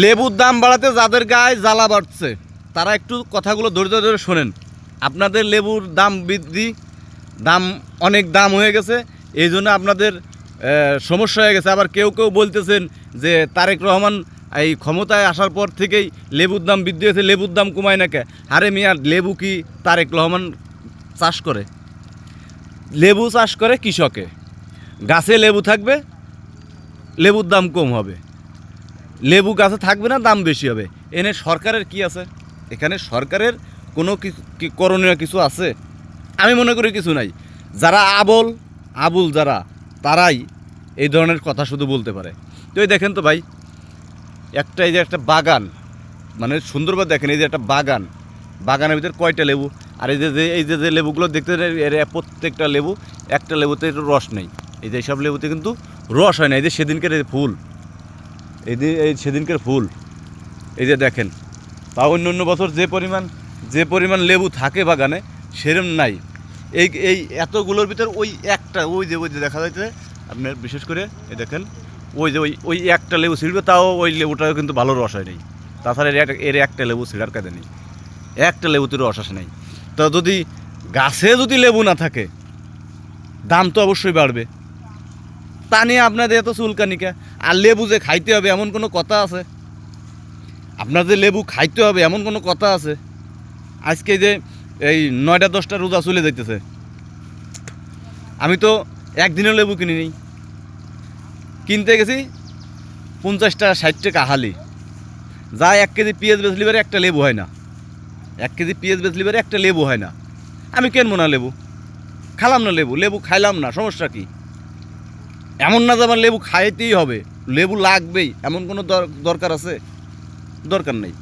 লেবুর দাম বাড়াতে যাদের গায়ে জ্বালা বাড়ছে তারা একটু কথাগুলো ধৈর্য ধরে শোনেন। আপনাদের লেবুর দাম বৃদ্ধি, দাম অনেক দাম হয়ে গেছে, এই জন্য আপনাদের সমস্যা হয়ে গেছে। আবার কেউ কেউ বলতেছেন যে তারেক রহমান এই ক্ষমতায় আসার পর থেকেই লেবুর দাম বৃদ্ধি হয়েছে, লেবুর দাম কমায় না কে? আরে মিয়া, লেবু কি তারেক রহমান চাষ করে? লেবু চাষ করে কৃষকে, গাছে লেবু থাকবে, লেবুর দাম কম হবে, লেবু গাছে থাকবে না, দাম বেশি হবে। এনে সরকারের কি আছে? এখানে সরকারের কোনো করণীয় কিছু আছে? আমি মনে করি কিছু নাই। যারা আবুল যারা, তারাই এই ধরনের কথা শুধু বলতে পারে। তো এই দেখেন তো ভাই, এই যে একটা বাগান, মানে সুন্দরভাবে দেখেন, এই যে একটা বাগানের ভিতরে কয়টা লেবু, আর এই যে লেবুগুলো দেখতে, এর প্রত্যেকটা লেবু, একটা লেবুতে রস নেই। এই যে সব লেবুতে কিন্তু রস হয় না। এই যে সেদিনকের ফুল, এই সেদিনকের ফুল, এই যে দেখেন। তাও অন্য বছর যে পরিমাণ লেবু থাকে বাগানে সেরম নাই। এই এতগুলোর ভিতর ওই যে দেখা যাচ্ছে আপনার, বিশেষ করে এই দেখেন, ওই যে ওই একটা লেবু ছিঁড়বে, তাও ওই লেবুটাও কিন্তু ভালো রস হয় নেই। তাছাড়া এর একটা লেবু ছিঁড়ার কাজে নেই, একটা লেবুতে রস আসে নেই। তো যদি গাছে যদি লেবু না থাকে, দাম তো অবশ্যই বাড়বে। তা নিয়ে আপনাদের এত চুলকানিকা। আর লেবু যে খাইতে হবে এমন কোনো কথা আছে? আপনার যে লেবু খাইতে হবে এমন কোনো কথা আছে? আজকে যে এই 9টা 10টা রোজা চলে যাইতেছে, আমি তো একদিনও লেবু কিনি নি। কিনতে গেছি 50 টাকা 60 টাকা হালি, যা 1 কেজি পেঁয়াজ বেচলি পারে একটা লেবু হয় না। 1 কেজি পেঁয়াজ বেচলি পারে একটা লেবু হয় না। আমি কিনবো না লেবু, খালাম না লেবু খাইলাম না, সমস্যা কি? এমন না যে আমার লেবু খাইতেই হবে, লেবু লাগবেই এমন কোনো দরকার আছে? দরকার নেই।